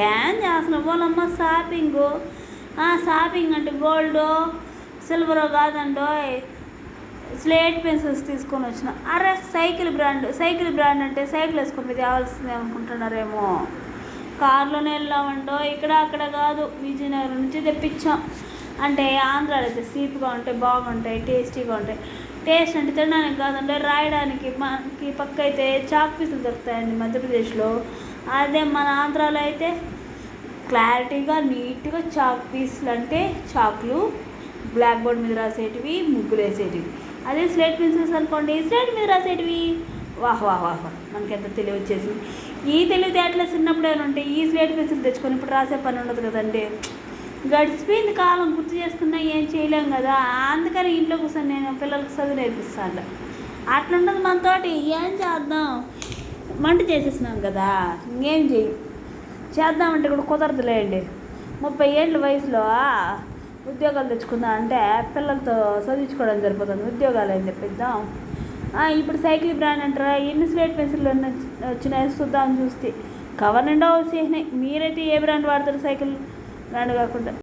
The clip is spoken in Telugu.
ఏం చేస్తున్నావు వాళ్ళమ్మ షాపింగు? షాపింగ్ అంటే గోల్డ్ సిల్వర్ కాదండో, స్లేట్ పెన్సిల్స్ తీసుకొని వచ్చిన. అరే సైకిల్ బ్రాండ్ అంటే సైకిల్ వేసుకొని మీద తేవాల్సిందే అనుకుంటున్నారేమో. కారులోనే వెళ్ళామంటో, ఇక్కడ అక్కడ కాదు, విజయనగరం నుంచి తెప్పించాం. అంటే ఆంధ్రాలో అయితే చీప్గా ఉంటాయి, బాగుంటాయి, టేస్టీగా ఉంటాయి. టేస్ట్ అంటే తినడానికి కాదంటే రాయడానికి. మనకి పక్క అయితే చాక్ పీసులు దొరుకుతాయండి మధ్యప్రదేశ్లో. అదే మన ఆంధ్రాలో అయితే క్లారిటీగా నీట్గా చాక్ పీసులు అంటే చాకులు, బ్లాక్ బోర్డ్ మీద రాసేటివి, ముగ్గులు వేసేటివి. అదే స్లేట్ పెన్సిల్స్ అనుకోండి, స్లేట్ మీద రాసేటివి. వాహ్ వాహ్ వాహ్ వాహ్, మనకి ఎంత తెలివి వచ్చేసింది. ఈ తెలివితేటలు చిన్నప్పుడేనా ఉంటే ఈ స్లేట్ పెన్సిల్ తెచ్చుకొని ఇప్పుడు రాసే పని ఉండదు కదండి. గడిచిపోయింది కాలం, గుర్తు చేసుకున్నా ఏం చేయలేం కదా. అందుకని ఇంట్లో కూర్చొని నేను పిల్లలకు చదువు నేర్పిస్తాను. అట్లుండదు మనతోటి. ఏం చేద్దాం, వంట చేసేసినాం కదా, ఇంకేం చేద్దామంటే కూడా కుదరదులేండి. 30 ఏళ్ళ వయసులో ఉద్యోగాలు తెచ్చుకుందాం అంటే పిల్లలతో చదివించుకోవడం సరిపోతుంది, ఉద్యోగాలు ఏం తెప్పిద్దాం. ఇప్పుడు సైకిల్ బ్రాండ్ అంటారా, ఎన్ని స్లేట్ పెన్సిల్ వచ్చినాయి చూద్దామని చూస్తే కవర్ నిండా వచ్చేసినాయి. మీరైతే ఏ బ్రాండ్ వాడతారు సైకిల్ బ్రాండ్ కాకుండా?